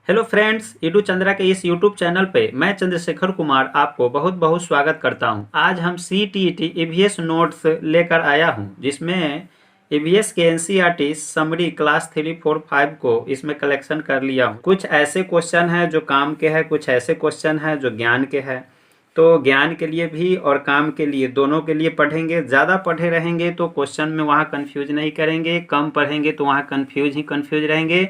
Hello friends, इडू Chandra के इस YouTube channel पे मैं चंद्रशेखर कुमार आपको बहुत बहुत स्वागत करता हूं। आज हम CTET EVS नोट्स लेकर आया हूं, जिसमें EVS के NCERT समरी क्लास 3, 4, 5 को इसमें कलेक्शन कर लिया हूं। कुछ ऐसे क्वेश्चन हैं जो काम के हैं, कुछ ऐसे क्वेश्चन हैं जो ज्ञान के हैं। तो ज्ञान के लिए भी और काम के लिए दोनों के लिए पढ़ेंगे। ज़्यादा पढ़े रहेंगे तो क्वेश्चन में वहाँ कंफ्यूज नहीं करेंगे, कम पढ़ेंगे तो वहाँ कंफ्यूज रहेंगे।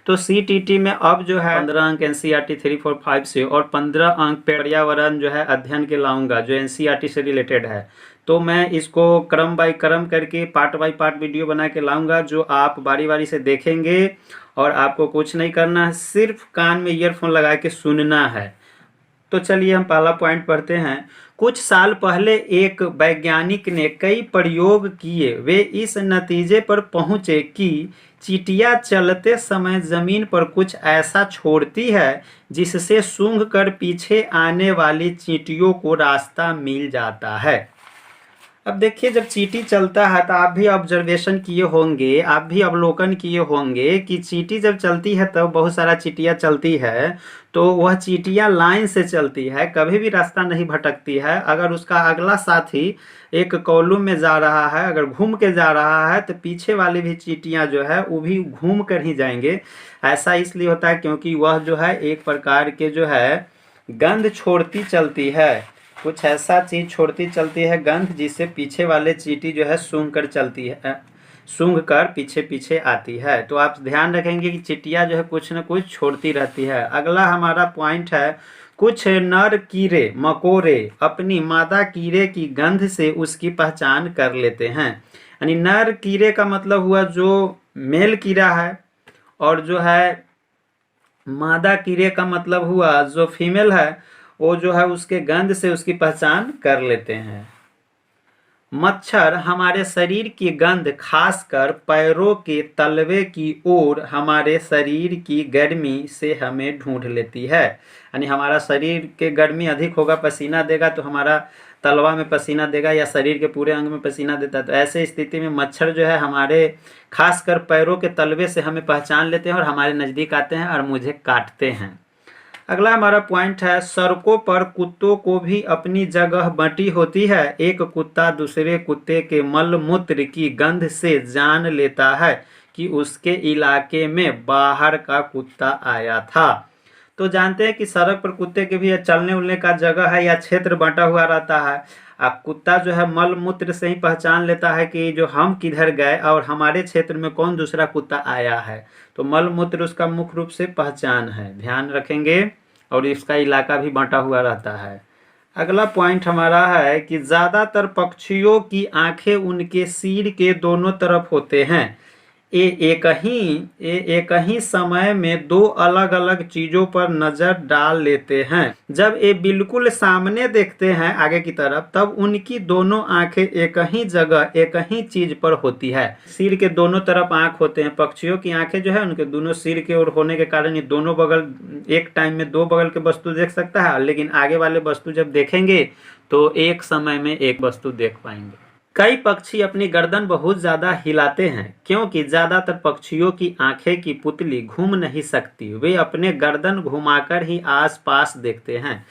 तो CTT में अब जो है 15 अंक NCERT 3, 4, 5 से और 15 अंक पर्यावरण जो है अध्ययन के लाऊंगा, जो NCERT से रिलेटेड है। तो मैं इसको क्रम बाय क्रम करके पार्ट बाय पार्ट वीडियो बना के लाऊंगा, जो आप बारी बारी से देखेंगे और आपको कुछ नहीं करना है, सिर्फ कान में ईयरफोन लगा के सुनना है। तो चलिए हम पहला पॉइंट पढ़ते हैं। कुछ साल पहले एक वैज्ञानिक ने कई प्रयोग किए। वे इस नतीजे पर पहुंचे कि चींटियां चलते समय जमीन पर कुछ ऐसा छोड़ती है जिससे सूंघ कर पीछे आने वाली चींटियों को रास्ता मिल जाता है। अब देखिए, जब चींटी चलता है तो आप भी ऑब्जर्वेशन किए होंगे, आप भी अवलोकन किए होंगे कि चींटी जब चलती है तब बहुत सारा चींटियां चलती है। तो वह चींटियां लाइन से चलती है, कभी भी रास्ता नहीं भटकती है। अगर उसका अगला साथी एक कॉलम में जा रहा है, अगर घूम के जा रहा है, तो पीछे वाली भी चींटियां जो है वो भी घूम कर ही जाएंगे। ऐसा इसलिए होता है क्योंकि वह जो है एक प्रकार के जो है गंध छोड़ती चलती है, कुछ ऐसा चीज छोड़ती चलती है गंध, जिससे पीछे वाले चींटी जो है सूंघ कर चलती है, सूंघ कर पीछे पीछे आती है। तो आप ध्यान रखेंगे कि चींटियां जो है कुछ न कुछ छोड़ती रहती है। अगला हमारा पॉइंट है, कुछ नर कीड़े मकोड़े अपनी मादा कीड़े की गंध से उसकी पहचान कर लेते हैं। यानी नर कीड़े का मतलब हुआ जो मेल कीड़ा है, और जो है मादा कीड़े का मतलब हुआ जो फीमेल है, वो जो है उसके गंध से उसकी पहचान कर लेते हैं। मच्छर हमारे शरीर की गंध खासकर पैरों के तलवे की ओर हमारे शरीर की गर्मी से हमें ढूंढ लेती है। यानी हमारा शरीर के गर्मी अधिक होगा, पसीना देगा तो हमारा तलवा में पसीना देगा या शरीर के पूरे अंग में पसीना देता है। तो ऐसे स्थिति में मच्छर जो है हमारे खासकर पैरों के तलवे से हमें पहचान लेते हैं और हमारे नज़दीक आते हैं और मुझे काटते हैं। अगला हमारा पॉइंट है, सड़कों पर कुत्तों को भी अपनी जगह बंटी होती है। एक कुत्ता दूसरे कुत्ते के मल मूत्र की गंध से जान लेता है कि उसके इलाके में बाहर का कुत्ता आया था। तो जानते हैं कि सड़क पर कुत्ते के भी चलने उलने का जगह है या क्षेत्र बंटा हुआ रहता है। कुत्ता जो है मल मूत्र से ही पहचान लेता है कि जो हम किधर गए और हमारे क्षेत्र में कौन दूसरा कुत्ता आया है। तो मल मूत्र उसका मुख्य रूप से पहचान है, ध्यान रखेंगे। और इसका इलाका भी बंटा हुआ रहता है। अगला पॉइंट हमारा है कि ज़्यादातर पक्षियों की आंखें उनके सिर के दोनों तरफ होते हैं। एक ही समय में दो अलग अलग चीजों पर नजर डाल लेते हैं। जब ये बिल्कुल सामने देखते हैं आगे की तरफ, तब उनकी दोनों आंखें एक ही जगह एक ही चीज पर होती है। सिर के दोनों तरफ आंख होते हैं। पक्षियों की आंखें जो है उनके दोनों सिर के ओर होने के कारण ये दोनों बगल, एक टाइम में दो बगल के वस्तु देख सकता है, लेकिन आगे वाले वस्तु जब देखेंगे तो एक समय में एक वस्तु देख पाएंगे। कई पक्षी अपनी गर्दन बहुत ज्यादा हिलाते हैं क्योंकि ज्यादातर पक्षियों की आंखें की पुतली घूम नहीं सकती। वे अपने गर्दन घुमाकर ही आसपास देखते हैं।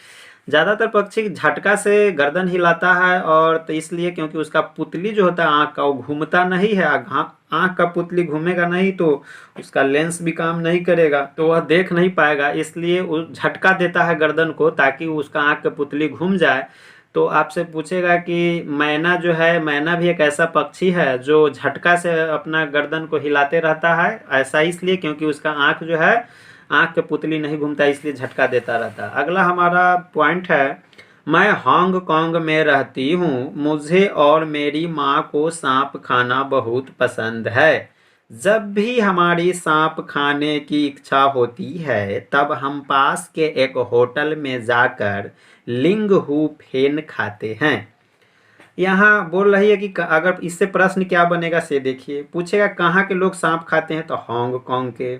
ज्यादातर पक्षी झटका से गर्दन हिलाता है, और तो इसलिए क्योंकि उसका पुतली जो होता है आंख का, वो घूमता नहीं है। आंख का पुतली घूमेगा नहीं तो उसका लेंस भी काम नहीं करेगा, तो वह देख नहीं पाएगा। इसलिए वो झटका देता है गर्दन को ताकि उसका आंख की पुतली घूम जाए। तो आपसे पूछेगा कि मैना जो है, मैना भी एक ऐसा पक्षी है जो झटका से अपना गर्दन को हिलाते रहता है। ऐसा इसलिए क्योंकि उसका आंख जो है, आंख के पुतली नहीं घूमता, इसलिए झटका देता रहता है। अगला हमारा पॉइंट है, मैं हांगकांग में रहती हूँ। मुझे और मेरी माँ को सांप खाना बहुत पसंद है। जब भी हमारी सांप खाने की इच्छा होती है तब हम पास के एक होटल में जाकर लिंग हू फेन खाते हैं। यहाँ बोल रही है कि अगर इससे प्रश्न क्या बनेगा से देखिए, पूछेगा कहाँ के लोग सांप खाते हैं, तो हांगकांग के।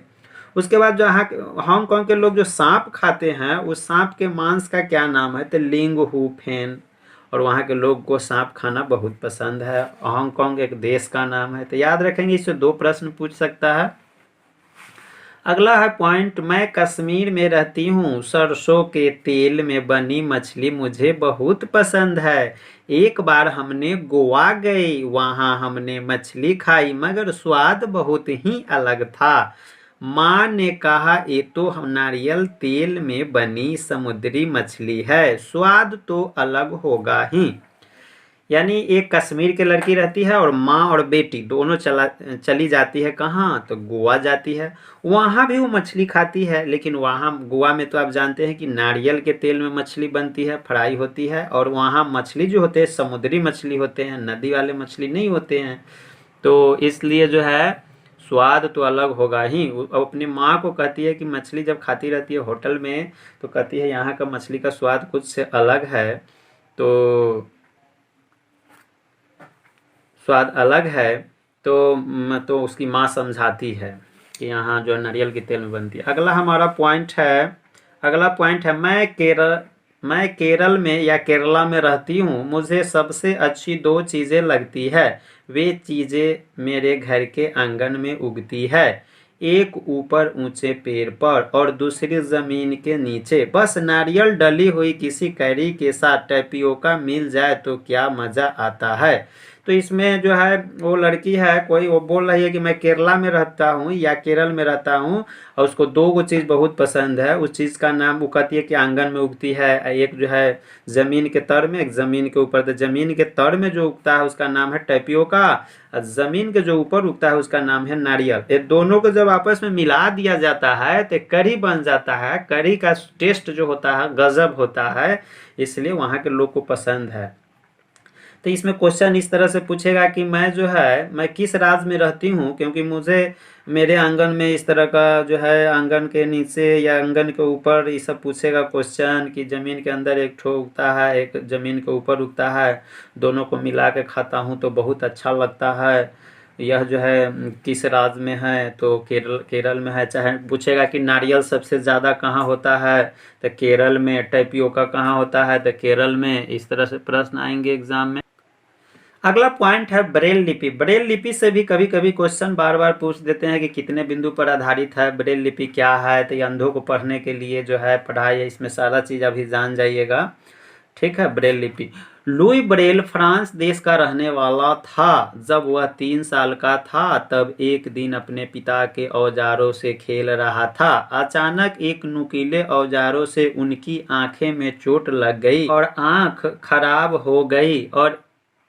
उसके बाद जो हांगकांग के लोग जो सांप खाते हैं, उस सांप के मांस का क्या नाम है, तो लिंग हू फेन। और वहाँ के लोग को सांप खाना बहुत पसंद है। हांगकांग एक देश का नाम है। तो याद रखेंगे, इससे दो प्रश्न पूछ सकता है। अगला है पॉइंट, मैं कश्मीर में रहती हूँ, सरसों के तेल में बनी मछली मुझे बहुत पसंद है। एक बार हमने गोवा गए, वहाँ हमने मछली खाई मगर स्वाद बहुत ही अलग था। माँ ने कहा ये तो नारियल तेल में बनी समुद्री मछली है, स्वाद तो अलग होगा ही। यानी एक कश्मीर की लड़की रहती है और माँ और बेटी दोनों चली जाती है कहाँ, तो गोवा जाती है। वहाँ भी वो मछली खाती है, लेकिन वहाँ गोवा में तो आप जानते हैं कि नारियल के तेल में मछली बनती है, फ्राई होती है, और वहाँ मछली जो होते हैं समुद्री मछली होते हैं, नदी वाले मछली नहीं होते हैं। तो इसलिए जो है स्वाद तो अलग होगा ही। वो अपनी माँ को कहती है कि मछली जब खाती रहती है होटल में, तो कहती है यहाँ का मछली का स्वाद कुछ से अलग है, तो स्वाद अलग है। तो उसकी माँ समझाती है कि यहाँ जो नारियल के तेल में बनती है। अगला पॉइंट है, मैं केरल में या केरला में रहती हूँ, मुझे सबसे अच्छी दो चीज़ें लगती है। वे चीज़ें मेरे घर के आंगन में उगती है, एक ऊपर ऊंचे पेड़ पर और दूसरी जमीन के नीचे। बस नारियल डली हुई किसी करी के साथ टैपियोका मिल जाए तो क्या मज़ा आता है। तो इसमें जो है वो लड़की है कोई, वो बोल रही है कि मैं केरला में रहता हूँ या केरल में रहता हूँ, और उसको दो चीज़ बहुत पसंद है। उस चीज़ का नाम वो कहती है कि आंगन में उगती है, एक जो है ज़मीन के तर में, एक ज़मीन के ऊपर। तो ज़मीन के तर में जो उगता है उसका नाम है टैपियोका, और ज़मीन के जो ऊपर उगता है उसका नाम है नारियल। ये दोनों को जब आपस में मिला दिया जाता है तो करी बन जाता है। करी का टेस्ट जो होता है गजब होता है, इसलिए वहाँ के लोग को पसंद है। तो इसमें क्वेश्चन इस तरह से पूछेगा कि मैं किस राज्य में रहती हूँ, क्योंकि मुझे मेरे आंगन में इस तरह का जो है आंगन के नीचे या आंगन के ऊपर ये सब पूछेगा क्वेश्चन, कि ज़मीन के अंदर एक ठो उगता है, एक ज़मीन के ऊपर उगता है, दोनों को मिला के खाता हूँ तो बहुत अच्छा लगता है। यह जो है किस राज्य में है, तो केरल में है। चाहे पूछेगा कि नारियल सबसे ज़्यादा कहाँ होता है, तो केरल में। टैपियोका कहाँ होता है, तो केरल में। इस तरह से प्रश्न आएंगे एग्जाम में। अगला पॉइंट है ब्रेल लिपि। ब्रेल लिपि से भी कभी कभी क्वेश्चन बार बार पूछ देते हैं कि कितने बिंदु पर आधारित है, ब्रेल लिपि क्या है। तो ये अंधों को पढ़ने के लिए जो है पढ़ाई है, इसमें सारा चीज़ अभी जान जाइएगा। ठीक है, ब्रेल लिपि। लुई ब्रेल फ्रांस देश का रहने वाला था। जब वह 3 साल का था तब एक दिन अपने पिता के औजारों से खेल रहा था। अचानक एक नुकीले औजारों से उनकी आंखें में चोट लग गई और आंख खराब हो गई, और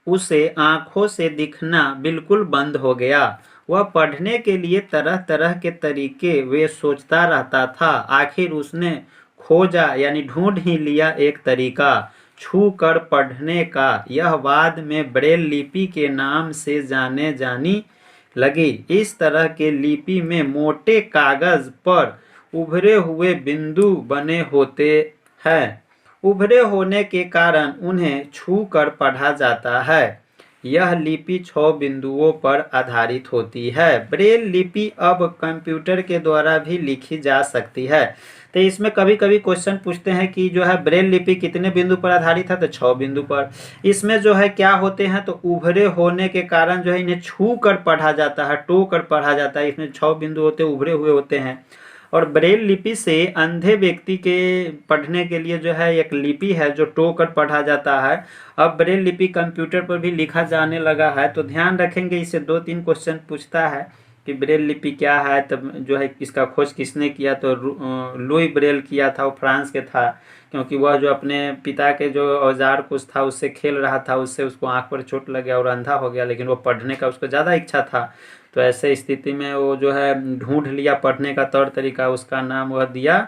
उसे आंखों से दिखना बिल्कुल बंद हो गया। वह पढ़ने के लिए तरह तरह के तरीके वे सोचता रहता था। आखिर उसने खोजा यानी ढूंढ ही लिया एक तरीका, छू कर पढ़ने का। यह बाद में ब्रेल लिपि के नाम से जानी लगी। इस तरह के लिपि में मोटे कागज पर उभरे हुए बिंदु बने होते हैं। उभरे होने के कारण उन्हें छू कर पढ़ा जाता है। यह लिपि 6 बिंदुओं पर आधारित होती है। ब्रेल लिपि अब कंप्यूटर के द्वारा भी लिखी जा सकती है। तो इसमें कभी कभी क्वेश्चन पूछते हैं कि जो है ब्रेल लिपि कितने बिंदु पर आधारित है, तो 6 बिंदु पर। इसमें जो है क्या होते हैं, तो उभरे होने के कारण जो है इन्हें छू कर पढ़ा जाता है, टो कर पढ़ा जाता है। इसमें 6 बिंदु होते उभरे हुए होते हैं। और ब्रेल लिपि से अंधे व्यक्ति के पढ़ने के लिए जो है एक लिपि है जो टो कर पढ़ा जाता है। अब ब्रेल लिपि कंप्यूटर पर भी लिखा जाने लगा है, तो ध्यान रखेंगे इससे 2-3 क्वेश्चन पूछता है कि ब्रेल लिपि क्या है। तब जो है इसका खोज किसने किया, तो लुई ब्रेल किया था, वो फ्रांस के था। क्योंकि वह जो अपने पिता के जो औजार कुछ था उससे खेल रहा था, उससे उसको आंख पर चोट लग गया और अंधा हो गया, लेकिन वो पढ़ने का उसको ज़्यादा इच्छा था। तो ऐसे स्थिति में वो जो है ढूंढ लिया पढ़ने का तौर तरीका, उसका नाम वह दिया,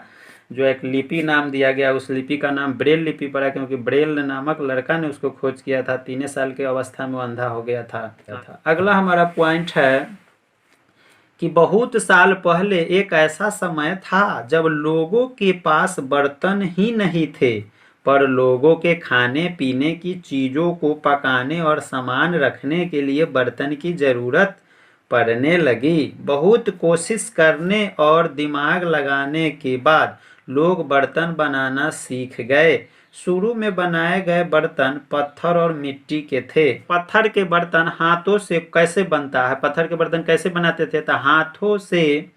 जो एक लिपि नाम दिया गया। उस लिपि का नाम ब्रेल लिपि पड़ा, क्योंकि ब्रेल नामक लड़का ने उसको खोज किया था। 3 साल की अवस्था में वो अंधा हो गया था। अगला हमारा पॉइंट है कि बहुत साल पहले एक ऐसा समय था जब लोगों के पास बर्तन ही नहीं थे, पर लोगों के खाने पीने की चीज़ों को पकाने और सामान रखने के लिए बर्तन की ज़रूरत पड़ने लगी। बहुत कोशिश करने और दिमाग लगाने के बाद लोग बर्तन बनाना सीख गए। शुरू में बनाए गए बर्तन पत्थर और मिट्टी के थे। पत्थर के बर्तन हाथों से कैसे बनता है, पत्थर के बर्तन कैसे बनाते थे, तो हाथों से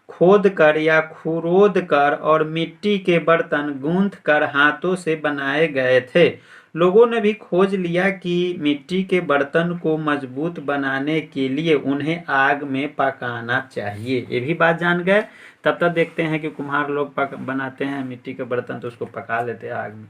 खोद कर या खुरोद कर और मिट्टी के बर्तन गूंथ कर हाथों से बनाए गए थे। लोगों ने भी खोज लिया कि मिट्टी के बर्तन को मजबूत बनाने के लिए उन्हें आग में पकाना चाहिए। ये भी बात जान गए। तब तक देखते हैं कि कुम्हार लोग बनाते हैं मिट्टी के बर्तन तो उसको पका लेते हैं आग में।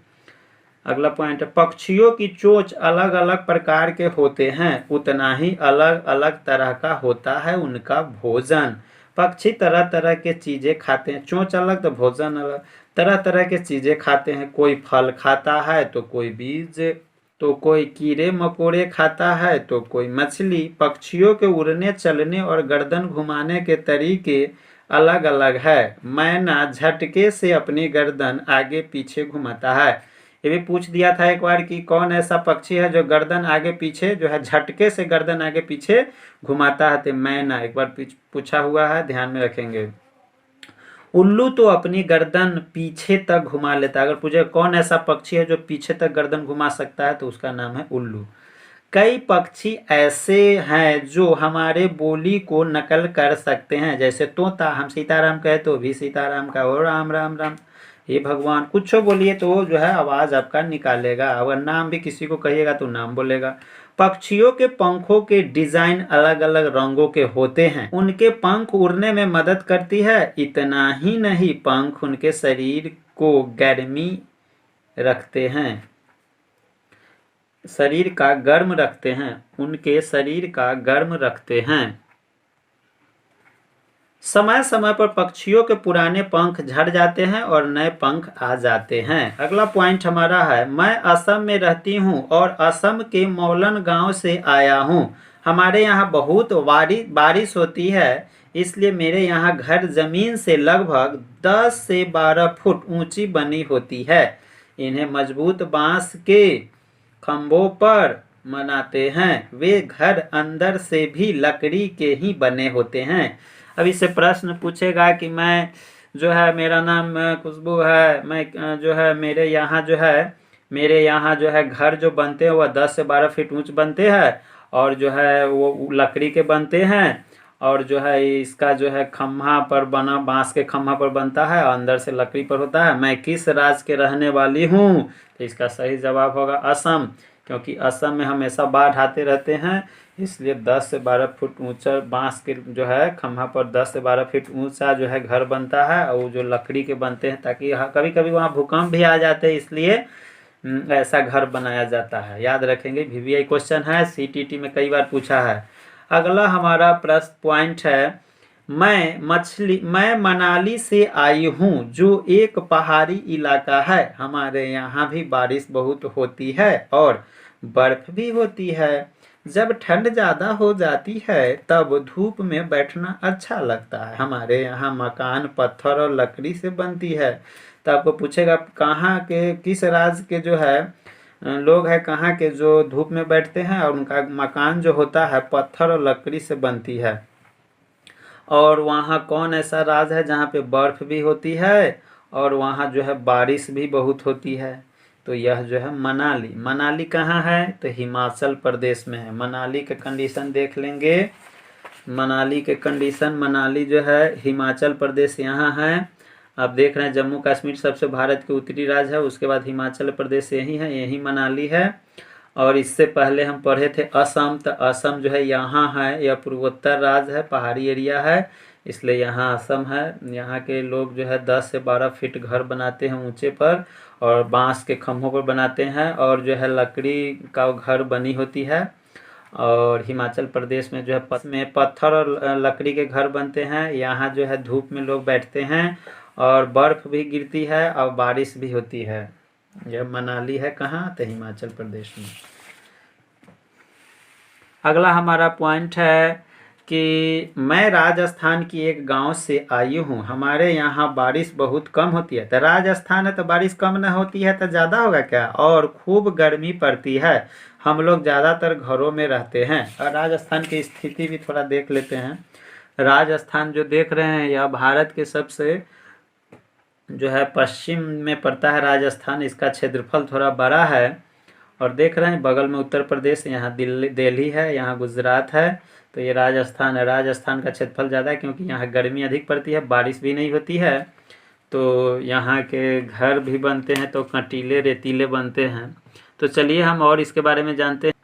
अगला पॉइंट है, पक्षियों की चोंच अलग अलग प्रकार के होते हैं, उतना ही अलग अलग तरह का होता है उनका भोजन। पक्षी तरह तरह के चीजें खाते हैं, चोंच अलग तो भोजन अलग। तरह तरह के चीजें खाते हैं, कोई फल खाता है तो कोई बीज, तो कोई कीड़े मकोड़े खाता है तो कोई मछली। पक्षियों के उड़ने चलने और गर्दन घुमाने के तरीके अलग अलग है। मैना झटके से अपनी गर्दन आगे पीछे घुमाता है। ये भी पूछ दिया था एक बार कि कौन ऐसा पक्षी है जो गर्दन आगे पीछे जो है झटके से गर्दन आगे पीछे घुमाता है, तो मैना एक बार पूछा हुआ है, ध्यान में रखेंगे। उल्लू तो अपनी गर्दन पीछे तक घुमा लेता है। अगर पूछे कौन ऐसा पक्षी है जो पीछे तक गर्दन घुमा सकता है तो उसका नाम है उल्लू। कई पक्षी ऐसे हैं जो हमारे बोली को नकल कर सकते हैं, जैसे तोता। हम सीताराम कहे तो भी सीताराम का हो राम राम राम, हे भगवान कुछ बोलिए तो वो जो है आवाज आपका निकालेगा। अगर नाम भी किसी को कहिएगा तो नाम बोलेगा। पक्षियों के पंखों के डिजाइन अलग अलग रंगों के होते हैं, उनके पंख उड़ने में मदद करती है। इतना ही नहीं, पंख उनके शरीर को गर्मी रखते हैं, शरीर का गर्म रखते हैं, उनके शरीर का गर्म रखते हैं। समय समय पर पक्षियों के पुराने पंख झड़ जाते हैं और नए पंख आ जाते हैं। अगला पॉइंट हमारा है, मैं असम में रहती हूँ और असम के मौलन गांव से आया हूँ। हमारे यहाँ बहुत बारिश होती है, इसलिए मेरे यहाँ घर जमीन से लगभग 10 से 12 फुट ऊंची बनी होती है। इन्हें मजबूत बांस के खंभों पर बनाते हैं। वे घर अंदर से भी लकड़ी के ही बने होते हैं। अब इससे प्रश्न पूछेगा कि मैं जो है, मेरा नाम खुशबू है, मैं जो है मेरे यहाँ जो है घर जो बनते हैं वह 10 से 12 फीट ऊंच बनते हैं और जो है वो लकड़ी के बनते हैं, और जो है इसका जो है खम्भा पर बना, बांस के खम्भा पर बनता है और अंदर से लकड़ी पर होता है। मैं किस राज्य के रहने वाली हूँ, तो इसका सही जवाब होगा असम, क्योंकि असम में हमेशा बाढ़ आते रहते हैं, इसलिए 10 से 12 फुट ऊंचा बांस के जो है खम्भा पर 10 से 12 फीट ऊंचा जो है घर बनता है, और वो जो लकड़ी के बनते हैं ताकि कभी कभी वहाँ भूकंप भी आ जाते हैं, इसलिए ऐसा घर बनाया जाता है। याद रखेंगे, VVI क्वेश्चन है, CTT में कई बार पूछा है। अगला हमारा प्रश्न पॉइंट है, मैं मनाली से आई हूँ जो एक पहाड़ी इलाका है। हमारे यहाँ भी बारिश बहुत होती है और बर्फ भी होती है। जब ठंड ज़्यादा हो जाती है तब धूप में बैठना अच्छा लगता है। हमारे यहाँ मकान पत्थर और लकड़ी से बनती है। तो आपको पूछेगा कहाँ के, किस राज्य के जो है लोग हैं, कहाँ के जो धूप में बैठते हैं और उनका मकान जो होता है पत्थर और लकड़ी से बनती है। और वहाँ कौन ऐसा राज्य है जहाँ पे बर्फ भी होती है और वहाँ जो है बारिश भी बहुत होती है, तो यह जो है मनाली। मनाली कहाँ है, तो हिमाचल प्रदेश में है। मनाली के कंडीशन देख लेंगे, मनाली के कंडीशन, मनाली जो है हिमाचल प्रदेश यहाँ है। आप देख रहे हैं जम्मू कश्मीर सबसे भारत के उत्तरी राज्य है, उसके बाद हिमाचल प्रदेश यही है, यही मनाली है। और इससे पहले हम पढ़े थे असम, तो असम जो है यहाँ है, यह पूर्वोत्तर राज्य है, पहाड़ी एरिया है, इसलिए यहाँ असम है। यहाँ के लोग जो है 10 से 12 फीट घर बनाते हैं ऊंचे पर और बांस के खम्भों पर बनाते हैं, और जो है लकड़ी का घर बनी होती है। और हिमाचल प्रदेश में जो है पत्थर और लकड़ी के घर बनते हैं। यहाँ जो है धूप में लोग बैठते हैं और बर्फ भी गिरती है और बारिश भी होती है। यह मनाली है कहाँ, तो हिमाचल प्रदेश में। अगला हमारा पॉइंट है कि मैं राजस्थान की एक गांव से आई हूँ। हमारे यहाँ बारिश बहुत कम होती है। तो राजस्थान है तो बारिश कम न होती है तो ज़्यादा होगा क्या, और खूब गर्मी पड़ती है। हम लोग ज़्यादातर घरों में रहते हैं। और राजस्थान की स्थिति भी थोड़ा देख लेते हैं। राजस्थान जो देख रहे हैं यह भारत के सबसे जो है पश्चिम में पड़ता है राजस्थान, इसका क्षेत्रफल थोड़ा बड़ा है। और देख रहे हैं बगल में उत्तर प्रदेश, यहाँ दिल्ली है, यहाँ गुजरात है। तो ये राजस्थान है। राजस्थान का क्षेत्रफल ज़्यादा है क्योंकि यहाँ गर्मी अधिक पड़ती है, बारिश भी नहीं होती है, तो यहाँ के घर भी बनते हैं तो कंटीले रेतीले बनते हैं। तो चलिए हम और इसके बारे में जानते हैं।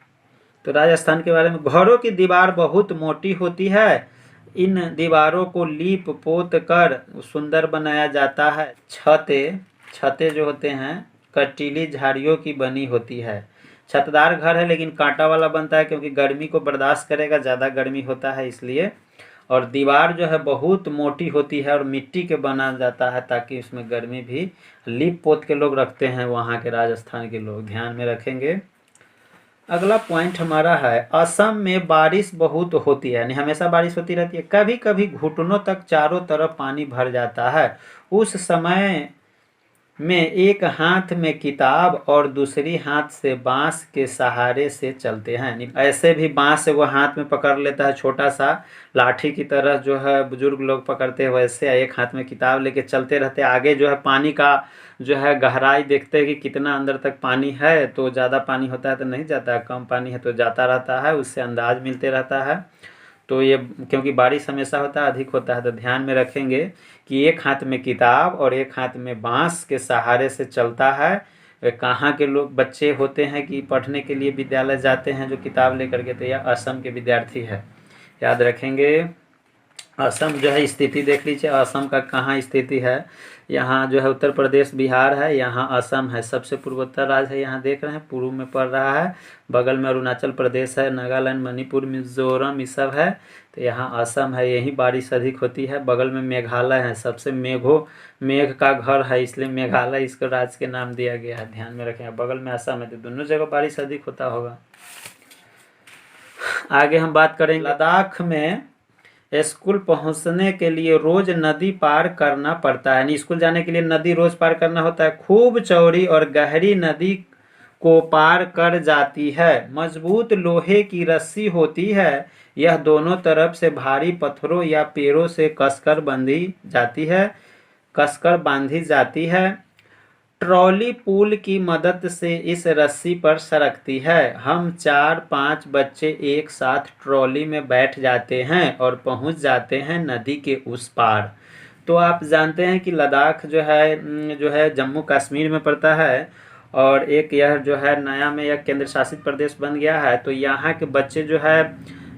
तो राजस्थान के बारे में, घरों की दीवार बहुत मोटी होती है। इन दीवारों को लीप पोत कर सुंदर बनाया जाता है। छतें जो होते हैं कटीली झाड़ियों की बनी होती है। छतदार घर है लेकिन कांटा वाला बनता है क्योंकि गर्मी को बर्दाश्त करेगा, ज़्यादा गर्मी होता है इसलिए। और दीवार जो है बहुत मोटी होती है और मिट्टी के बना जाता है ताकि उसमें गर्मी भी लीप पोत के लोग रखते हैं, वहाँ के राजस्थान के लोग ध्यान में रखेंगे। अगला पॉइंट हमारा है, असम में बारिश बहुत होती है, यानी हमेशा बारिश होती रहती है। कभी कभी घुटनों तक चारों तरफ पानी भर जाता है। उस समय में एक हाथ में किताब और दूसरी हाथ से बांस के सहारे से चलते हैं। ऐसे भी बांस से वो हाथ में पकड़ लेता है, छोटा सा लाठी की तरह जो है बुजुर्ग लोग पकड़ते हैं, वैसे एक हाथ में किताब लेके चलते रहते हैं। आगे जो है पानी का जो है गहराई देखते हैं कि कितना अंदर तक पानी है, तो ज़्यादा पानी होता है तो नहीं जाता है, कम पानी है तो जाता रहता है, उससे अंदाज मिलते रहता है। तो ये क्योंकि बारिश हमेशा होता है, अधिक होता है, तो ध्यान में रखेंगे कि एक हाथ में किताब और एक हाथ में बांस के सहारे से चलता है। कहाँ के लोग बच्चे होते हैं कि पढ़ने के लिए विद्यालय जाते हैं जो किताब लेकर के, तो यह असम के विद्यार्थी है, याद रखेंगे। असम जो है स्थिति देख लीजिए, असम का कहाँ स्थिति है। यहाँ जो है उत्तर प्रदेश बिहार है, यहाँ असम है, सबसे पूर्वोत्तर राज्य है, यहाँ देख रहे हैं पूर्व में पड़ रहा है। बगल में अरुणाचल प्रदेश है, नागालैंड, मणिपुर, मिजोरम ये सब है। तो यहाँ असम है, यहीं बारिश अधिक होती है। बगल में मेघालय है, सबसे मेघ का घर है, इसलिए मेघालय इसको राज्य के नाम दिया गया है, ध्यान में रखें। बगल में असम है, तो दोनों जगह बारिश अधिक होता होगा। आगे हम बात करेंगे, लद्दाख में स्कूल पहुंचने के लिए रोज नदी पार करना पड़ता है, यानी स्कूल जाने के लिए नदी रोज पार करना होता है। खूब चौड़ी और गहरी नदी को पार कर जाती है। मजबूत लोहे की रस्सी होती है, यह दोनों तरफ से भारी पत्थरों या पेड़ों से कसकर बांधी जाती है। ट्रॉली पुल की मदद से इस रस्सी पर सरकती है। हम 4-5 बच्चे एक साथ ट्रॉली में बैठ जाते हैं और पहुंच जाते हैं नदी के उस पार। तो आप जानते हैं कि लद्दाख जो है जम्मू कश्मीर में पड़ता है, और एक यह जो है नया में यह केंद्र शासित प्रदेश बन गया है। तो यहाँ के बच्चे जो है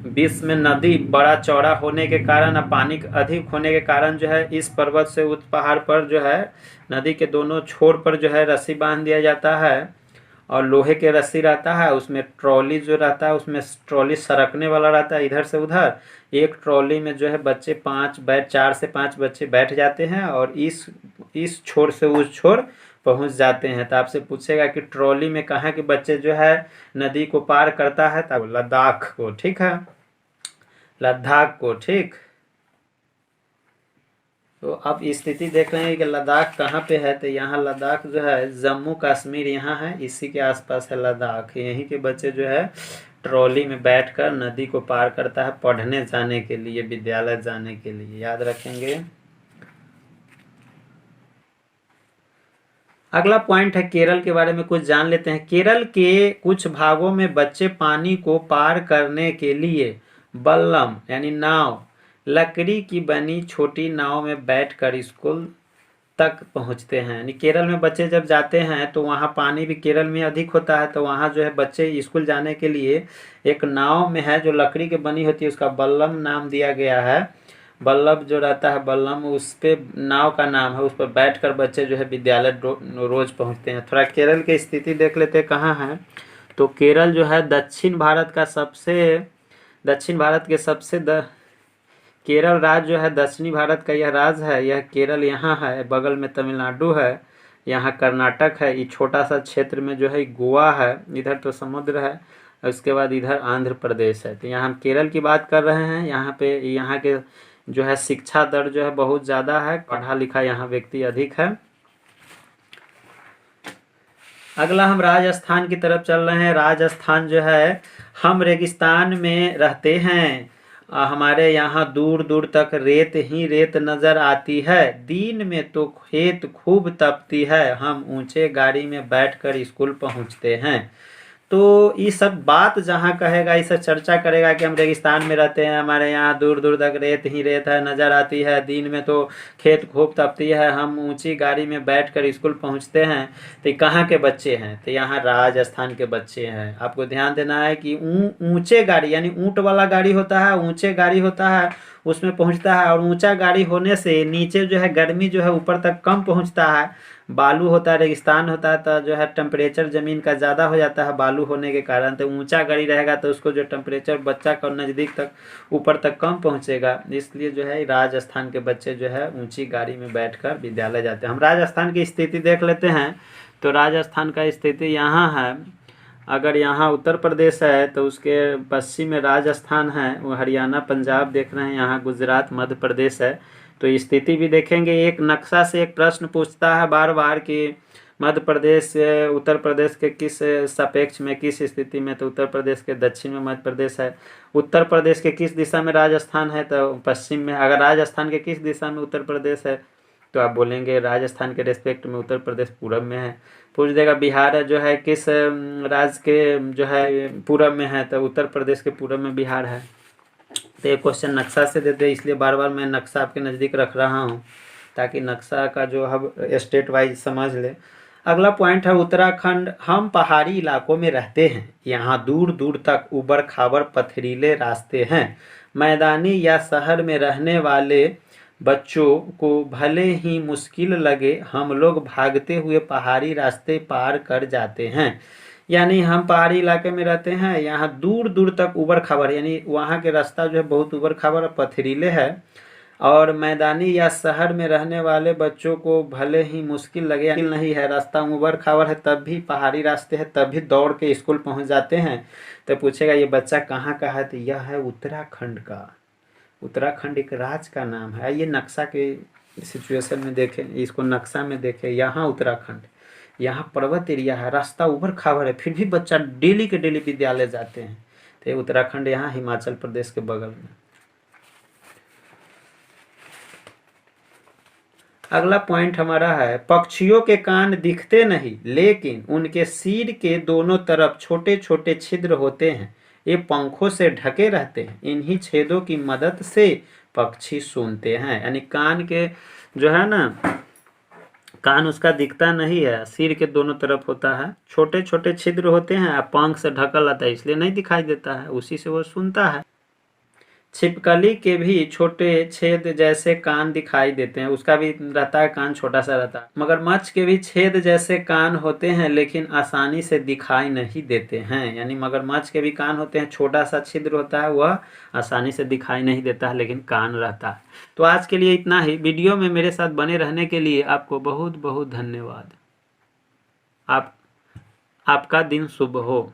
बीच में नदी बड़ा चौड़ा होने के कारण, पानी अधिक होने के कारण जो है इस पर्वत से उस पहाड़ पर जो है नदी के दोनों छोर पर जो है रस्सी बांध दिया जाता है, और लोहे के रस्सी रहता है, उसमें ट्रॉली जो रहता है उसमें ट्रॉली सरकने वाला रहता है इधर से उधर। एक ट्रॉली में जो है बच्चे 4 से 5 बच्चे बैठ जाते हैं और इस छोर से उस छोर पहुंच जाते हैं। तो आपसे पूछेगा कि ट्रॉली में कहाँ के बच्चे जो है नदी को पार करता है, तब लद्दाख को, ठीक है, लद्दाख को, ठीक। तो अब स्थिति देख रहे हैं कि लद्दाख कहाँ पे है, तो यहाँ लद्दाख जो है जम्मू कश्मीर यहाँ है, इसी के आसपास है लद्दाख। यहीं के बच्चे जो है ट्रॉली में बैठकर नदी को पार करता है पढ़ने जाने के लिए, विद्यालय जाने के लिए, याद रखेंगे। अगला पॉइंट है केरल के बारे में कुछ जान लेते हैं। केरल के कुछ भागों में बच्चे पानी को पार करने के लिए बल्लम यानी नाव, लकड़ी की बनी छोटी नाव में बैठकर स्कूल तक पहुंचते हैं। यानी केरल में बच्चे जब जाते हैं तो वहाँ पानी भी केरल में अधिक होता है, तो वहाँ जो है बच्चे स्कूल जाने के लिए एक नाव में है जो लकड़ी की बनी होती है, उसका बल्लम नाम दिया गया है। बल्लभ जो रहता है बल्लम, उस पे नाव का नाम है, उस पर बैठकर बच्चे जो है विद्यालय रोज पहुंचते हैं। थोड़ा केरल की स्थिति देख लेते हैं कहाँ है। तो केरल जो है दक्षिण भारत के केरल राज्य जो है दक्षिणी भारत का यह राज्य है। यह केरल यहाँ है, बगल में तमिलनाडु है, यहाँ कर्नाटक है, ये छोटा सा क्षेत्र में जो है गोवा है, इधर तो समुद्र है, उसके बाद इधर आंध्र प्रदेश है। तो यहाँ हम केरल की बात कर रहे हैं। यहाँ के जो है शिक्षा दर जो है बहुत ज़्यादा है, पढ़ा लिखा यहाँ व्यक्ति अधिक है। अगला हम राजस्थान की तरफ चल रहे हैं। राजस्थान जो है, हम रेगिस्तान में रहते हैं, हमारे यहाँ दूर दूर तक रेत ही रेत नजर आती है। दिन में तो खेत खूब तपती है, हम ऊंचे गाड़ी में बैठकर स्कूल पहुँचते हैं। तो ये सब बात जहाँ कहेगा, इस चर्चा करेगा कि हम रेगिस्तान में रहते हैं, हमारे यहाँ दूर दूर तक रेत ही रेत है, नज़र आती है, दिन में तो खेत खूब तपती है, हम ऊंची गाड़ी में बैठकर स्कूल पहुँचते हैं, तो ये कहाँ के बच्चे हैं? तो यहाँ राजस्थान के बच्चे हैं। आपको ध्यान देना है कि ऊंचे गाड़ी यानी ऊँट वाला गाड़ी होता है, ऊंचे गाड़ी होता है, उसमें पहुँचता है। और ऊंचा गाड़ी होने से नीचे जो है गर्मी जो है ऊपर तक कम पहुँचता है। बालू होता है, रेगिस्तान होता है, तो जो है टेम्परेचर ज़मीन का ज़्यादा हो जाता है बालू होने के कारण। तो ऊंचा गाड़ी रहेगा तो उसको जो टेम्परेचर बच्चा का नज़दीक तक ऊपर तक कम पहुंचेगा। इसलिए जो है राजस्थान के बच्चे जो है ऊंची गाड़ी में बैठकर विद्यालय जाते हैं। हम राजस्थान की स्थिति देख लेते हैं। तो राजस्थान का स्थिति यहाँ है। अगर यहाँ उत्तर प्रदेश है तो उसके पश्चिम में राजस्थान है, वो हरियाणा पंजाब देख रहे हैं, यहाँ गुजरात मध्य प्रदेश है। तो स्थिति भी देखेंगे। एक नक्शा से एक प्रश्न पूछता है बार बार कि मध्य प्रदेश उत्तर प्रदेश के किस सापेक्ष में, किस स्थिति में? तो उत्तर प्रदेश के दक्षिण में मध्य प्रदेश है। उत्तर प्रदेश के किस दिशा में राजस्थान है? तो पश्चिम में। अगर राजस्थान के किस दिशा में उत्तर प्रदेश है तो आप बोलेंगे राजस्थान के रेस्पेक्ट में उत्तर प्रदेश पूरब में है। पूछ देगा बिहार जो है किस राज्य के जो है पूरब में है? तो उत्तर प्रदेश के पूरब में बिहार है। तो ये क्वेश्चन नक्शा से देते हैं, इसलिए बार बार मैं नक्शा आपके नज़दीक रख रहा हूँ ताकि नक्शा का जो हम स्टेट वाइज समझ ले। अगला पॉइंट है उत्तराखंड। हम पहाड़ी इलाकों में रहते हैं, यहाँ दूर दूर तक उबड़ खाबड़ पथरीले रास्ते हैं। मैदानी या शहर में रहने वाले बच्चों को भले ही मुश्किल लगे, हम लोग भागते हुए पहाड़ी रास्ते पार कर जाते हैं। यानी हम पहाड़ी इलाके में रहते हैं, यहाँ दूर दूर तक उबड़ खाबड़ यानी वहाँ के रास्ता जो है बहुत उबड़ खाबड़ और पथरीले है। और मैदानी या शहर में रहने वाले बच्चों को भले ही मुश्किल लगे, मुश्किल नहीं है, रास्ता उबड़ खाबड़ है तब भी पहाड़ी रास्ते हैं, तब भी दौड़ के स्कूल पहुँच जाते हैं। तो पूछेगा ये बच्चा कहाँ का है? तो यह है उत्तराखंड का। उत्तराखंड एक राज्य का नाम है। ये नक्शा के सिचुएशन में देखें, इसको नक्शा में देखें। यहाँ उत्तराखंड, यहाँ पर्वत एरिया है, रास्ता उबड़ खाबड़ है, फिर भी बच्चा डेली के डेली विद्यालय जाते हैं। तो ये उत्तराखंड यहाँ हिमाचल प्रदेश के बगल में। अगला पॉइंट हमारा है पक्षियों के कान दिखते नहीं, लेकिन उनके सिर के दोनों तरफ छोटे छोटे छिद्र होते हैं। ये पंखों से ढके रहते हैं, इन्हीं छेदों की मदद से पक्षी सुनते हैं। यानी कान के जो है ना, कान उसका दिखता नहीं है, सिर के दोनों तरफ होता है, छोटे छोटे छिद्र होते हैं, पंख से ढका रहता है, इसलिए नहीं दिखाई देता है, उसी से वो सुनता है। छिपकली के भी छोटे छेद जैसे कान दिखाई देते हैं, उसका भी रहता है कान, छोटा सा रहता है। मगरमच्छ के भी छेद जैसे कान होते हैं, लेकिन आसानी से दिखाई नहीं देते हैं। यानी मगरमच्छ के भी कान होते हैं, छोटा सा छिद्र होता है, वह आसानी से दिखाई नहीं देता है, लेकिन कान रहता है। तो आज के लिए इतना ही। वीडियो में मेरे साथ बने रहने के लिए आपको बहुत बहुत धन्यवाद। आपका दिन शुभ हो।